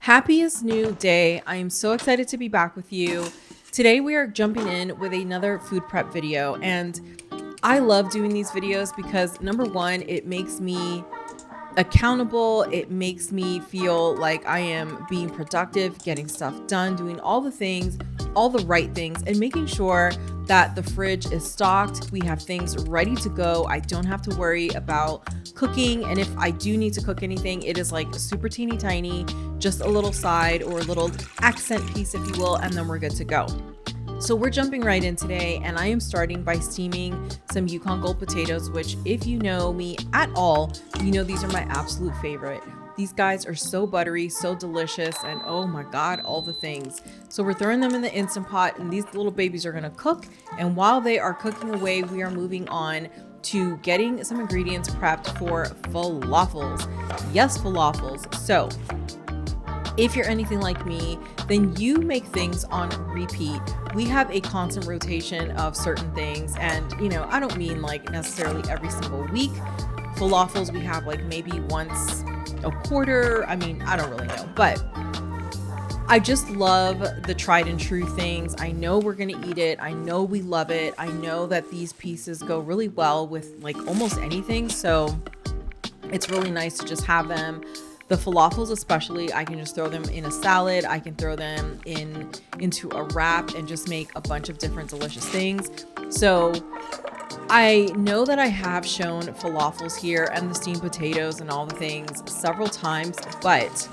Happiest new day. I am so excited to be back with you. Today we are jumping in with another food prep video, and I love doing these videos because number one, it makes me accountable. It makes me feel like I am being productive, getting stuff done, doing all the things, all the right things, and making sure that the fridge is stocked. We have things ready to go. I don't have to worry about cooking. And if I do need to cook anything, it is like super teeny tiny, just a little side or a little accent piece, if you will, and then we're good to go. So we're jumping right in today, and I am starting by steaming some Yukon Gold potatoes, which if you know me at all, you know these are my absolute favorite. These guys are so buttery, so delicious, and oh my God, all the things. So we're throwing them in the Instant Pot, and these little babies are gonna cook. And while they are cooking away, we are moving on to getting some ingredients prepped for falafels. Yes, falafels. So if you're anything like me, then you make things on repeat. We have a constant rotation of certain things. And, I don't mean like necessarily every single week. Falafels, we have like maybe once a quarter. I don't really know. But I just love the tried and true things. I know we're going to eat it. I know we love it. I know that these pieces go really well with like almost anything. So it's really nice to just have them. The falafels especially, I can just throw them in a salad. I can throw them into a wrap and just make a bunch of different delicious things. So I know that I have shown falafels here and the steamed potatoes and all the things several times, but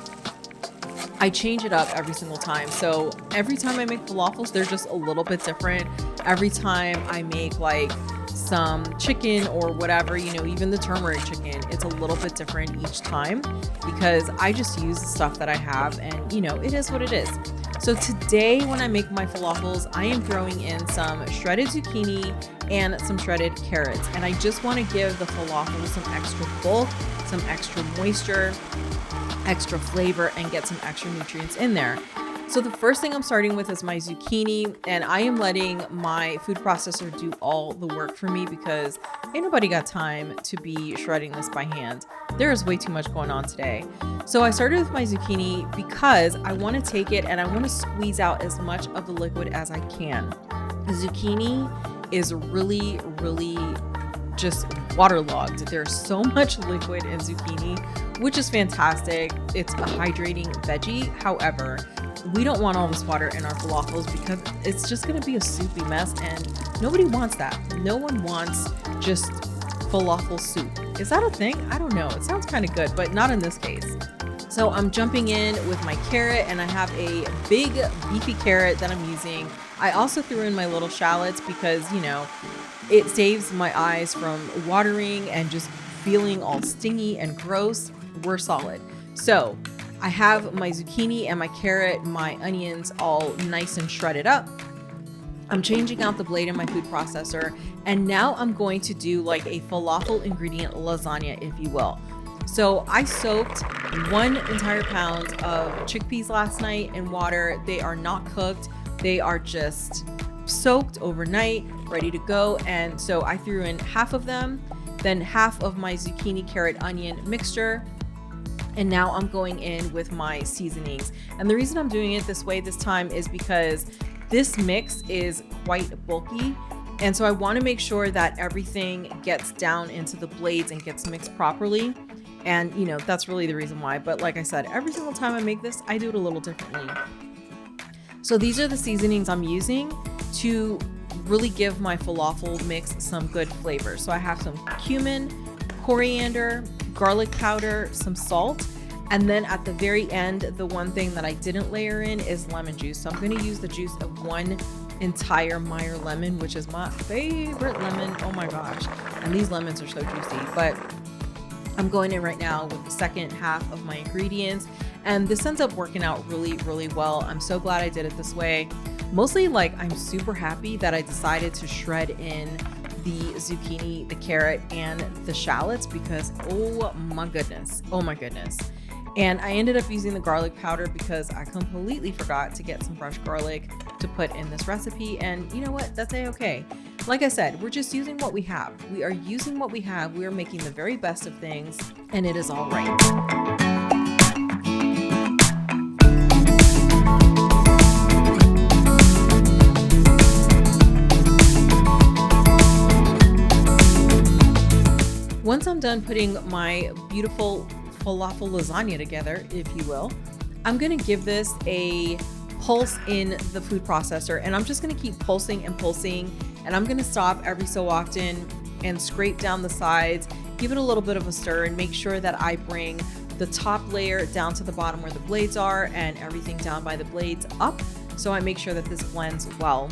I change it up every single time. So every time I make falafels, they're just a little bit different. Every time I make like some chicken or whatever, even the turmeric chicken, it's a little bit different each time because I just use the stuff that I have, and it is what it is. So today when I make my falafels, I am throwing in some shredded zucchini and some shredded carrots, and I just want to give the falafels some extra bulk, some extra moisture, extra flavor, and get some extra nutrients in there. So the first thing I'm starting with is my zucchini, and I am letting my food processor do all the work for me because ain't nobody got time to be shredding this by hand. There is way too much going on today. So I started with my zucchini because I want to take it and I want to squeeze out as much of the liquid as I can. Zucchini is really, really just waterlogged. There's so much liquid in zucchini, which is fantastic. It's a hydrating veggie. However, we don't want all this water in our falafels because it's just going to be a soupy mess, and nobody wants that. No one wants just falafel soup. Is that a thing? I don't know. It sounds kind of good, but not in this case. So I'm jumping in with my carrot, and I have a big beefy carrot that I'm using. I also threw in my little shallots because, it saves my eyes from watering and just feeling all stingy and gross. We're solid. So I have my zucchini and my carrot, my onions all nice and shredded up. I'm changing out the blade in my food processor, and now I'm going to do like a falafel ingredient lasagna, if you will. So I soaked 1 entire pound of chickpeas last night in water. They are not cooked. They are just soaked overnight, ready to go. And so I threw in half of them, then half of my zucchini, carrot, onion mixture. And now I'm going in with my seasonings. And the reason I'm doing it this way this time is because this mix is quite bulky. And so I want to make sure that everything gets down into the blades and gets mixed properly. And that's really the reason why. But like I said, every single time I make this, I do it a little differently. So these are the seasonings I'm using to really give my falafel mix some good flavor. So I have some cumin, coriander, garlic powder, some salt, and then at the very end, the one thing that I didn't layer in is lemon juice. So I'm going to use the juice of 1 entire Meyer lemon, which is my favorite lemon. Oh my gosh. And these lemons are so juicy. But I'm going in right now with the second half of my ingredients, and this ends up working out really, really well. I'm so glad I did it this way. Mostly I'm super happy that I decided to shred in the zucchini, the carrot, and the shallots because oh my goodness. And I ended up using the garlic powder because I completely forgot to get some fresh garlic to put in this recipe. And you know what? That's a-okay. Like I said, we're just using what we have. We are using what we have. We are making the very best of things, and it is all right. once I'm done putting my beautiful falafel lasagna together, if you will, I'm gonna give this a pulse in the food processor, and I'm just gonna keep pulsing and pulsing, and I'm gonna stop every so often and scrape down the sides, give it a little bit of a stir, and make sure that I bring the top layer down to the bottom where the blades are and everything down by the blades up, so I make sure that this blends well.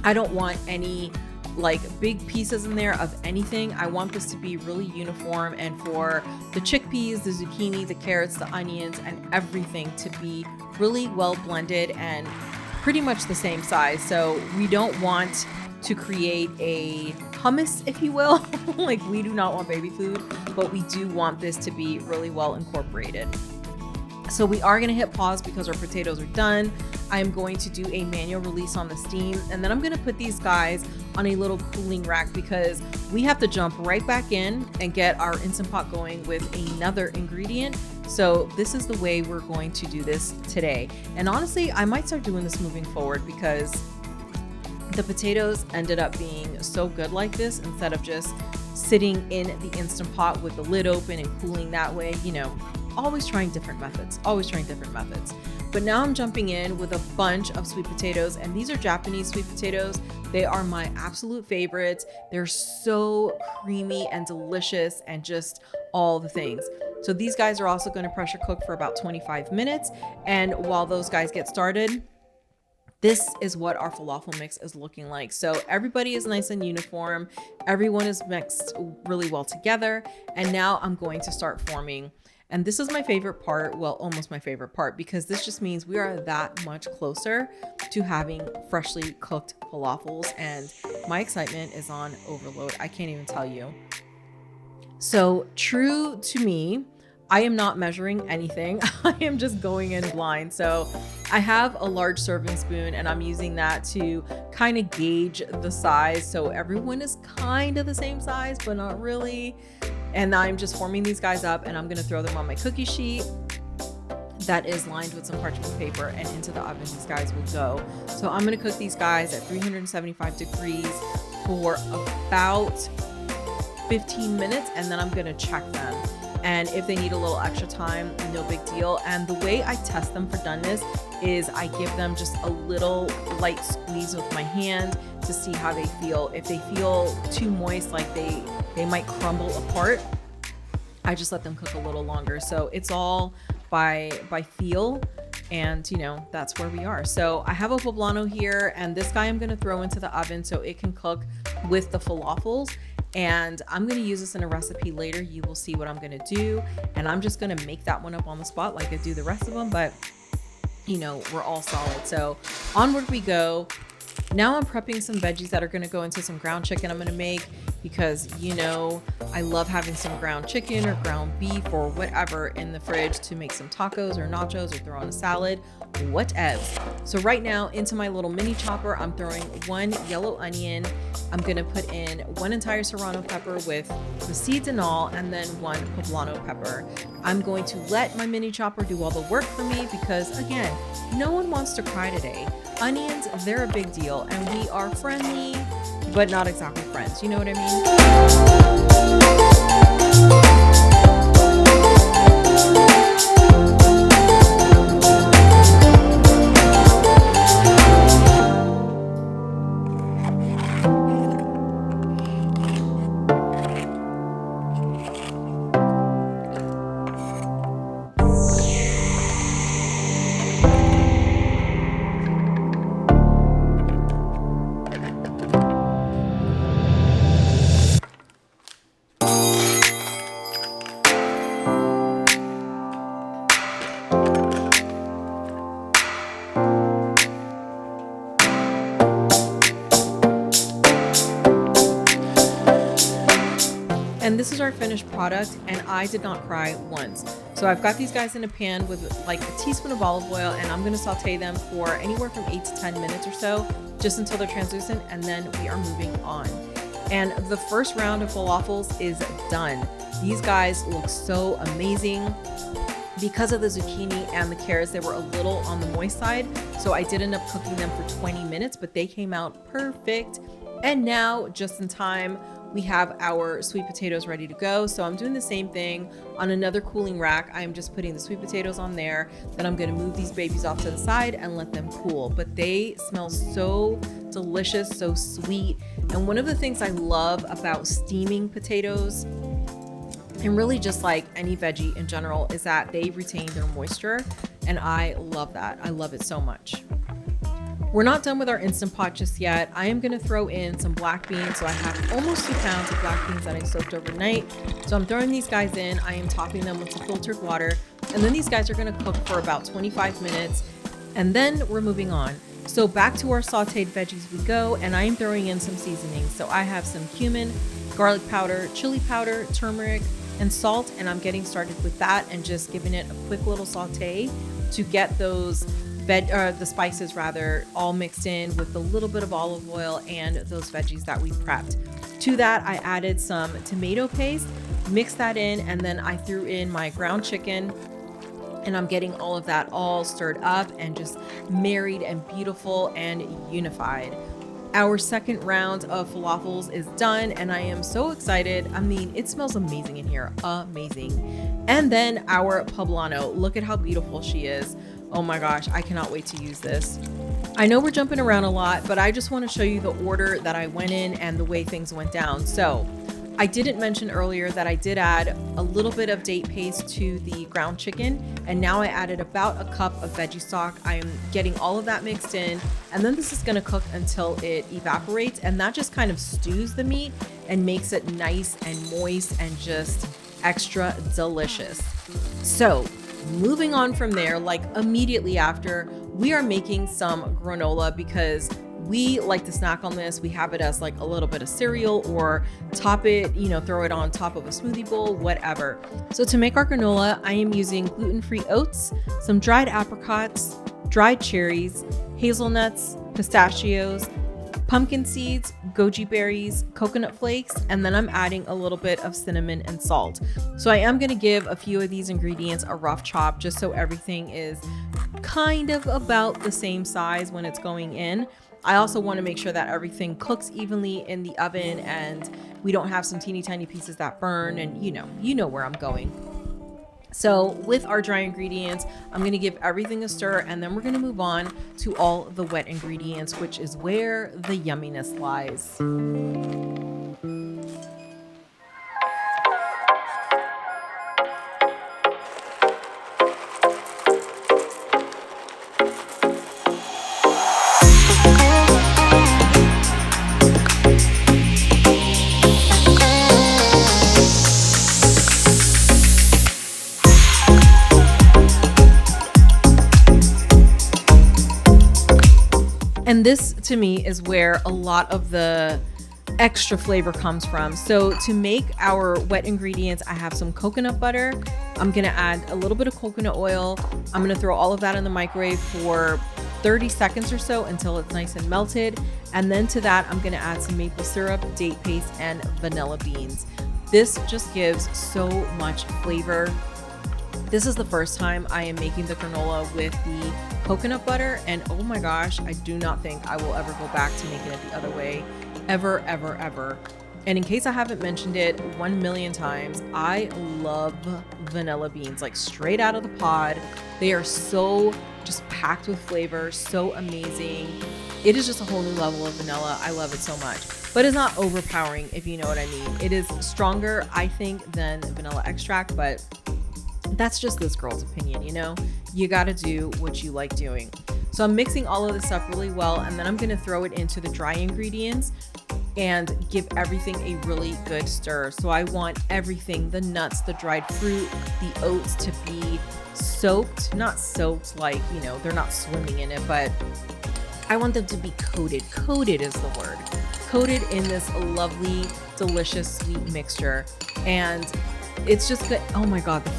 I don't want any like big pieces in there of anything. I want this to be really uniform, and for the chickpeas, the zucchini, the carrots, the onions, and everything to be really well blended and pretty much the same size. So we don't want to create a hummus, if you will. Like, we do not want baby food, but we do want this to be really well incorporated. So we are gonna hit pause because our potatoes are done. I'm going to do a manual release on the steam, and then I'm gonna put these guys on a little cooling rack because we have to jump right back in and get our Instant Pot going with another ingredient. So this is the way we're going to do this today. And honestly, I might start doing this moving forward because the potatoes ended up being so good like this, instead of just sitting in the Instant Pot with the lid open and cooling that way. You know, always trying different methods. But now I'm jumping in with a bunch of sweet potatoes, and these are Japanese sweet potatoes. They are my absolute favorites. They're so creamy and delicious and just all the things. So these guys are also going to pressure cook for about 25 minutes. And while those guys get started, this is what our falafel mix is looking like. So everybody is nice and uniform. Everyone is mixed really well together. And now I'm going to start forming. And this is my favorite part, well, almost my favorite part, because this just means we are that much closer to having freshly cooked falafels, and my excitement is on overload. I can't even tell you. So true to me, I am not measuring anything. I am just going in blind. So I have a large serving spoon, and I'm using that to kind of gauge the size. So everyone is kind of the same size, but not really. And I'm just forming these guys up, and I'm gonna throw them on my cookie sheet that is lined with some parchment paper, and into the oven these guys will go. So I'm gonna cook these guys at 375 degrees for about 15 minutes, and then I'm gonna check them. And if they need a little extra time, no big deal. And the way I test them for doneness is I give them just a little light squeeze with my hand to see how they feel. If they feel too moist, like they might crumble apart, I just let them cook a little longer. So it's all by feel, and you know, that's where we are. So I have a poblano here, and this guy I'm gonna throw into the oven so it can cook with the falafels. And I'm gonna use this in a recipe later. You will see what I'm gonna do. And I'm just gonna make that one up on the spot like I do the rest of them, but you know, we're all solid. So onward we go. Now I'm prepping some veggies that are gonna go into some ground chicken I'm gonna make, because you know, I love having some ground chicken or ground beef or whatever in the fridge to make some tacos or nachos or throw on a salad, whatevs. So right now, into my little mini chopper, I'm throwing 1 yellow onion. I'm gonna put in 1 entire serrano pepper with the seeds and all, and then 1 poblano pepper. I'm going to let my mini chopper do all the work for me because, again, no one wants to cry today. Onions, they're a big deal, and we are friendly, but not exactly friends. You know what I mean? And this is our finished product, and I did not cry once. So I've got these guys in a pan with like a teaspoon of olive oil, and I'm gonna saute them for anywhere from 8 to 10 minutes or so, just until they're translucent, and then we are moving on. And the first round of falafels is done. These guys look so amazing. Because of the zucchini and the carrots, they were a little on the moist side, so I did end up cooking them for 20 minutes, but they came out perfect. And now, just in time, we have our sweet potatoes ready to go. So I'm doing the same thing on another cooling rack. I'm just putting the sweet potatoes on there. Then I'm gonna move these babies off to the side and let them cool. But they smell so delicious, so sweet. And one of the things I love about steaming potatoes, and really just like any veggie in general, is that they retain their moisture. And I love that. I love it so much. We're not done with our Instant Pot just yet. I am gonna throw in some black beans. So I have almost 2 pounds of black beans that I soaked overnight. So I'm throwing these guys in. I am topping them with some filtered water. And then these guys are gonna cook for about 25 minutes. And then we're moving on. So back to our sauteed veggies we go, and I am throwing in some seasonings. So I have some cumin, garlic powder, chili powder, turmeric, and salt, and I'm getting started with that and just giving it a quick little saute to get those the spices rather all mixed in with a little bit of olive oil and those veggies that we prepped. To that, I added some tomato paste, mixed that in, and then I threw in my ground chicken, and I'm getting all of that all stirred up and just married and beautiful and unified. Our second round of falafels is done, and I am so excited. I mean, it smells amazing in here, amazing. And then our poblano, look at how beautiful she is. Oh my gosh, I cannot wait to use this. I know we're jumping around a lot, but I just want to show you the order that I went in and the way things went down. So I didn't mention earlier that I did add a little bit of date paste to the ground chicken, and now I added about a cup of veggie stock. I am getting all of that mixed in, and then this is going to cook until it evaporates, and that just kind of stews the meat and makes it nice and moist and just extra delicious. So moving on from there, like immediately after, we are making some granola because we like to snack on this. We have it as like a little bit of cereal or top it, throw it on top of a smoothie bowl, whatever. So to make our granola, I am using gluten-free oats, some dried apricots, dried cherries, hazelnuts, pistachios, pumpkin seeds, goji berries, coconut flakes, and then I'm adding a little bit of cinnamon and salt. So I am going to give a few of these ingredients a rough chop just so everything is kind of about the same size when it's going in. I also want to make sure that everything cooks evenly in the oven and we don't have some teeny tiny pieces that burn, and you know where I'm going. So with our dry ingredients, I'm going to give everything a stir, and then we're going to move on to all the wet ingredients, which is where the yumminess lies. And this to me is where a lot of the extra flavor comes from. So to make our wet ingredients, I have some coconut butter. I'm gonna add a little bit of coconut oil. I'm gonna throw all of that in the microwave for 30 seconds or so until it's nice and melted. And then to that, I'm gonna add some maple syrup, date paste, and vanilla beans. This just gives so much flavor. This is the first time I am making the granola with the coconut butter, and oh my gosh, I do not think I will ever go back to making it the other way, ever, ever, ever. And in case I haven't mentioned it 1,000,000 times, I love vanilla beans, like straight out of the pod. They are so just packed with flavor, so amazing. It is just a whole new level of vanilla. I love it so much, but it's not overpowering, if you know what I mean. It is stronger, I think, than vanilla extract, but that's just this girl's opinion, you got to do what you like doing. So I'm mixing all of this up really well, and then I'm going to throw it into the dry ingredients and give everything a really good stir. So I want everything, the nuts, the dried fruit, the oats, to be soaked, not soaked like, they're not swimming in it, but I want them to be coated. Coated is the word. Coated in this lovely, delicious, sweet mixture. And it's just good. Oh my God, the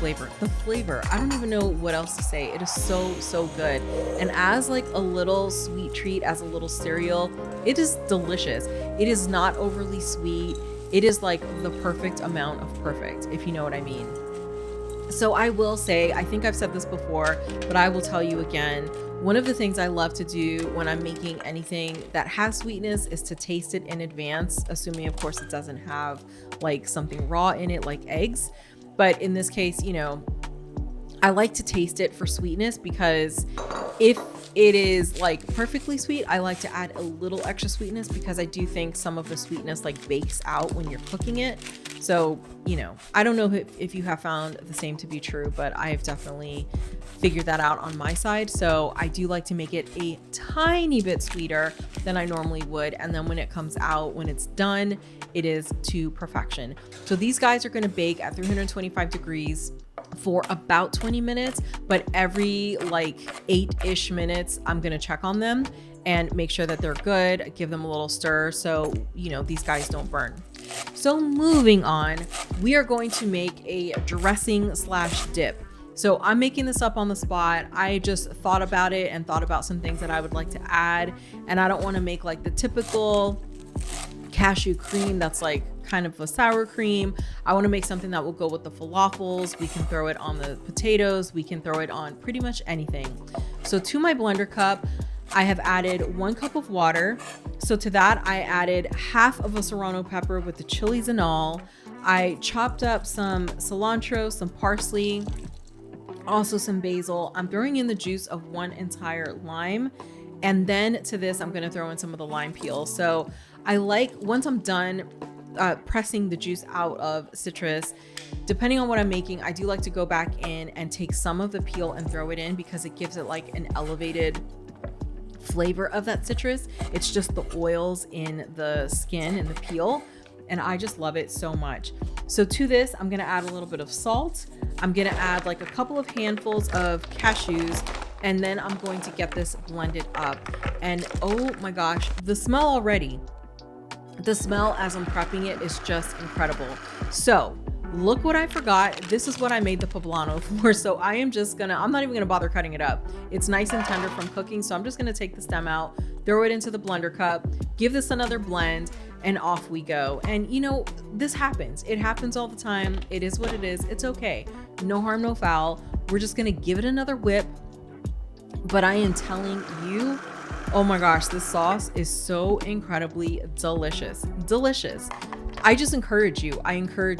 flavor. I don't even know what else to say. It is so, so good. And as like a little sweet treat, as a little cereal, it is delicious. It is not overly sweet. It is like the perfect amount of perfect, if you know what I mean. So I will say, I think I've said this before, but I will tell you again, One of the things I love to do when I'm making anything that has sweetness is to taste it in advance, assuming of course it doesn't have like something raw in it like eggs. But in this case, you know, I like to taste it for sweetness, because if it is like perfectly sweet, I like to add a little extra sweetness, because I do think some of the sweetness like bakes out when you're cooking it. So, you know, I don't know if you have found the same to be true, but I have definitely figured that out on my side. So I do like to make it a tiny bit sweeter than I normally would. And then when it comes out, when it's done, it is to perfection. So these guys are going to bake at 325 degrees for about 20 minutes, but every like 8-ish minutes, I'm going to check on them and make sure that they're good, give them a little stir so, you know, these guys don't burn. So moving on, we are going to make a dressing slash dip. So I'm making this up on the spot. I just thought about it and thought about some things that I would like to add. And I don't want to make like the typical cashew cream that's like kind of a sour cream. I want to make something that will go with the falafels. We can throw it on the potatoes. We can throw it on pretty much anything. So to my blender cup, I have added 1 cup of water. So to that, I added half of a serrano pepper with the chilies and all. I chopped up some cilantro, some parsley, also some basil. I'm throwing in the juice of 1 entire lime. And then to this, I'm going to throw in some of the lime peel. So I like, once I'm done pressing the juice out of citrus, depending on what I'm making, I do like to go back in and take some of the peel and throw it in, because it gives it like an elevated flavor of that citrus. It's just the oils in the skin and the peel, and I just love it so much. So to this, I'm gonna add a little bit of salt. I'm gonna add like a couple of handfuls of cashews, and then I'm going to get this blended up. And oh my gosh, the smell already, the smell as I'm prepping it is just incredible. So look what I forgot. This is what I made the poblano for. So I'm not even gonna bother cutting it up. It's nice and tender from cooking. So I'm just gonna take the stem out, throw it into the blender cup, give this another blend, and off we go. And you know, this happens. It happens all the time. It is what it is. It's okay. No harm, no foul. We're just gonna give it another whip. But I am telling you, oh my gosh, this sauce is so incredibly delicious. Delicious. I encourage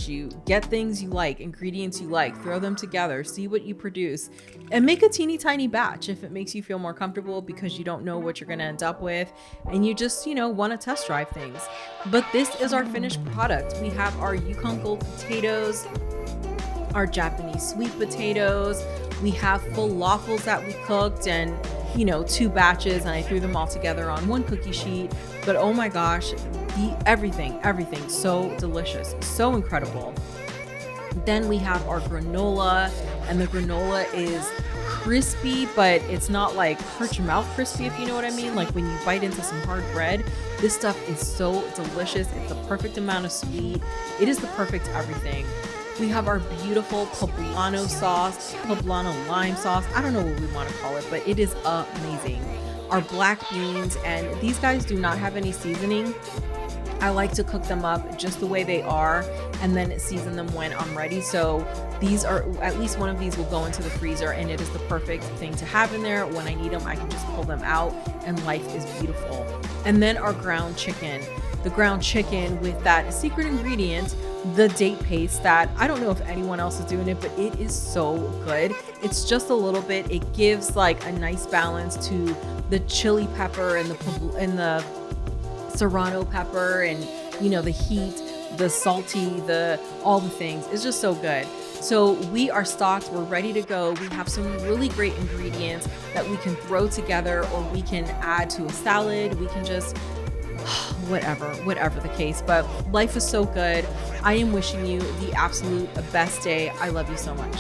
you, get things you like, ingredients you like, throw them together, see what you produce, and make a teeny tiny batch if it makes you feel more comfortable, because you don't know what you're gonna end up with and you just, you know, want to test drive things. But this is our finished product. We have our Yukon Gold potatoes, our Japanese sweet potatoes, we have falafels that we cooked, and you know, 2 batches, and I threw them all together on 1 cookie sheet. But oh my gosh, everything so delicious, so incredible. Then we have our granola, and the granola is crispy, but it's not like hurt your mouth crispy, if you know what I mean. Like when you bite into some hard bread, this stuff is so delicious. It's the perfect amount of sweet. It is the perfect everything. We have our beautiful poblano sauce, poblano lime sauce. I don't know what we want to call it, but it is amazing. Our black beans, and these guys do not have any seasoning. I like to cook them up just the way they are and then season them when I'm ready. So these are, at least one of these will go into the freezer, and it is the perfect thing to have in there. When I need them, I can just pull them out, and life is beautiful. And then our ground chicken. The ground chicken with that secret ingredient, the date paste, that I don't know if anyone else is doing it, but it is so good. It's just a little bit, it gives like a nice balance to the chili pepper and the serrano pepper, and you know, the heat, the salty, all the things. It's just so good. So we are stocked, we're ready to go. We have some really great ingredients that we can throw together, or we can add to a salad. We can just whatever the case, but life is so good. I am wishing you the absolute best day. I love you so much.